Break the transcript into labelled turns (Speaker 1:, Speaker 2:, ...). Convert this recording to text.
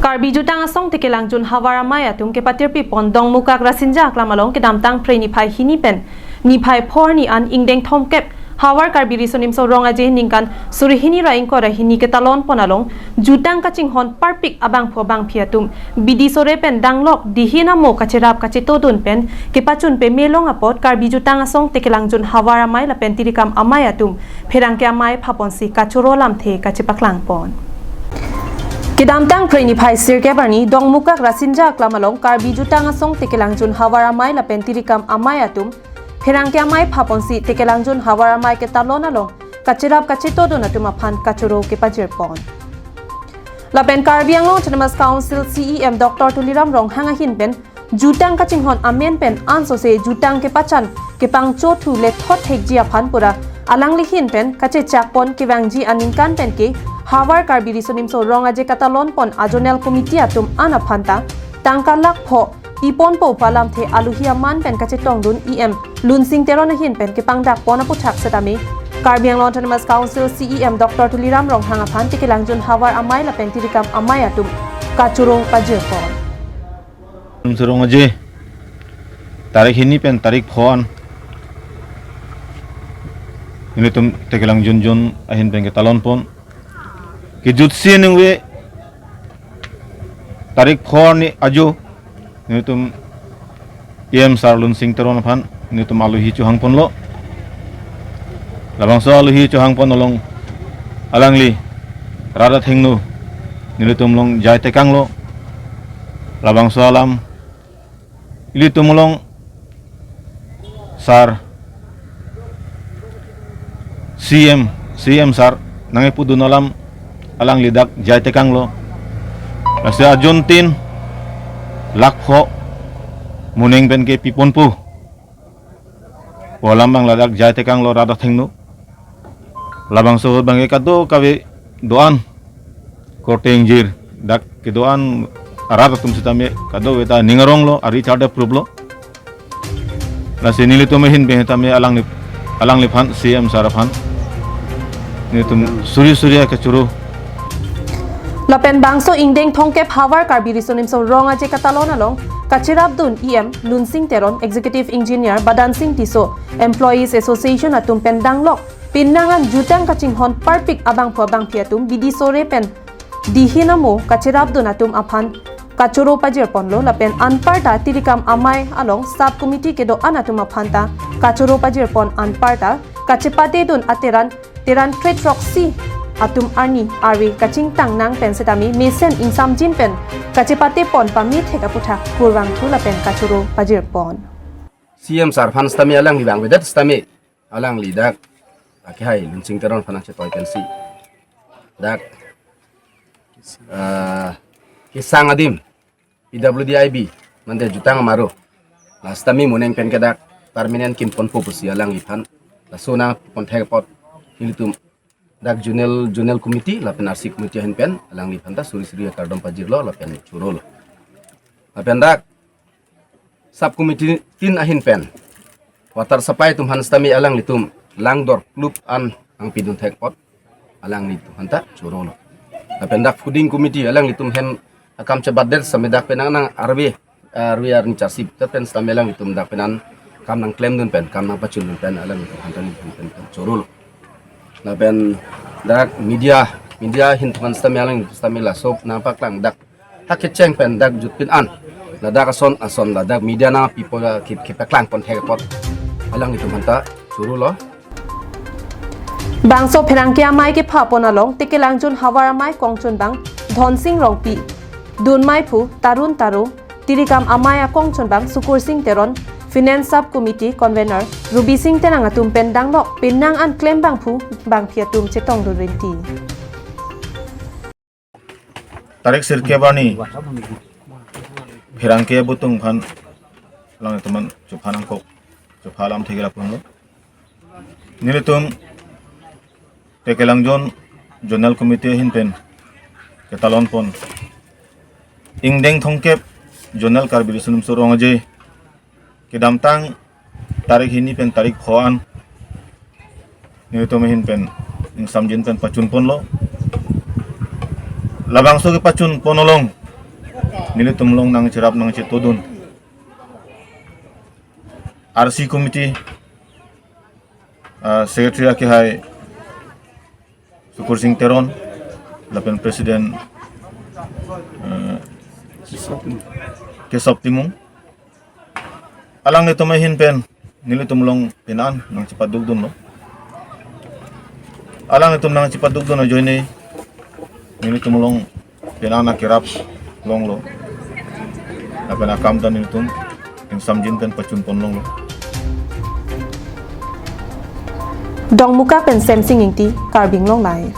Speaker 1: Karbi jutang asong tikilang jun hawara maya tum ke patir pi pondong muka grasinja klamalong ke damtang pre ni pai hini pen ni pai por ni an ingdeng thom kep hawar karbi risonim so rong aje ningkan suri hini ra ingko ra hini ke talon ponalong jutang kaching hon parpik abang pho bang phiatum bidi sore pen danglok dihina mo kachirap kachitodun pen ke pachun pe melong apot karbi jutang asong tikilang jun hawara mai la pen tirikam amaya tum pherang ke amai phapon si kachuro lam the kachipaklang pon Kidamtang preni pai sirke barni dong muka rasinja klamalong karbi jutang asong tekelangjun hawaramai la pentirikam amayatum pherang ke amai phaponsi tekelangjun hawaramai ke talon along kachirap kachito do natuma phan kachuro ke pajir pon la pen karbi anglong chanamas council CEM Dr. Tuliram rong hanga hin pen jutang kachinghon amen pen anso se jutang ke pachan ke pangcho thu le thot hekjia phan pura alangli hin pen kache chakpon ke wangji aningkan pen ke Hawar karbi risonim so rong aje katalon pon ajonel komiti atum ana phanta tangkalak pho ipon po palam the aluhia man pen kache tongdun em lunsing teron hin pen ke pangdak pon aputhak setami karbiang autonomous council CEM Dr. Tuliram rong hanga phan tikilangjun hawar amai la pen tirikam amai atum kachurong pajir pon
Speaker 2: rong aje tarik hini pen tarik phon ini tum tikilangjun jon ahin pen ke talon pon कि जुत्सी नंगे तारीख फोर नि आजो नि तुम एम सारलुन सिंह तरोन फान नि तुम आलु ही चुहांग पन लो labang so alu hi चुहांग पन लोंग अलंगली राधा थेंगनु नि तुम लोंग जाय तेकांग लो labang so alam इली तुम लोंग सार CM सार नंगे पुदुन alam alang lidak jai tekang lo nasi ajon tin lakho muning pen ke pipon pu walam bang ladak jai tekang lo rada thengnu labang so bang kado kawe doan korteng jir dak ke doan arata tum sitame kado weta ningarong lo ari chada prub lo nasi nili to mehin be tame alang li phan CM saraphan ni tum surya ke churu
Speaker 1: Lapen bangso ingdeng thongkep hawar karbi risonim so rong aje katalon along kachirap dun em lunsing teron executive engineer badan sing tiso employees association atum pen danglok pinnangan jutang kaching hon parpik abang pho bang phiatum bidi sore pen dihinamo kachirap dun atum aphan kachuro pajir ponlo lapen anparta tirikam amai along sub committee kedo anatum aphanta kachuro pajir pon anparta kachipate dun teran trade proxy atum arni ari kaching tang nang pen setami mesen insam jin pen kachipate pon pamit heka puthak kurwang thula pen kachuro pajir pon
Speaker 3: CM sarfan stami alang li bang vedat stami alang li dak akhai lunsing teron fanang che toy pensi dak kisang adim PWDIB mande jutang maru la stami muneng pen kedak permanent kin pon popusi alang li phan la sona pon thek pot hilitum dak junel committee la pen RC committee hen pen alang li phanta suri kardom pajir lo la pen churo lo la pen dak sub committee tin ahin pen water supply tum han stami alang li tum langdor klub an ang pidun thek pot alang li tum hanta churo lo la pen dak fooding committee alang li tum hen akam che badel samedak pen nang arbi ni charsip pen stami alang li tum dak penan kam nang claim dun pen kam nang pachun dun pen alang li tum hanta li pen churo lo la pen dak media hintuan stamialang stamila sop nampak lang dak hakecheng pen dak jutpin an la dak ason la dak media na people keep klang pon hekpot alang itu manta churu lo
Speaker 1: bangso pherangkia mai ke phapon along tekelangjun hawaramai kongchon bang dhonsing rongpi dunmai phu tarun taro tirikam amaya kongchon bang sukur sing teron Finance Sub Committee Convener Ruby Singh tenang atum pendang lok pinang an claim bang phu bang phiatum chetong do renti
Speaker 2: tarik sirke bani phirang ke butung phan lang teman chuphanang kok chuphalam thigela pun nilitum tekelangjon journal committee hin pen ketalon pon ingdeng thongkep journal karbirisum surong aje Kidamtang tarik hini pen tarik khoan ni to mehin pen samjin pen pachun pon lo labang so ke pachun ponolong nili tumulong ng cirap ng citudon. RC Committee Secretary Akihay Sukur Singh Teron, Lapen Presiden Kesop Timung. Alang nito may hinpen, nili tumulong pinaan ng cipadugdon no. Alang nito ng cipadugdon na join nili tumulong pinaan na kirap long lo. Lapen akamdan nili tum in samjin pen pachun pon long lo.
Speaker 1: Dong muka pen sem singing ti karbing long life.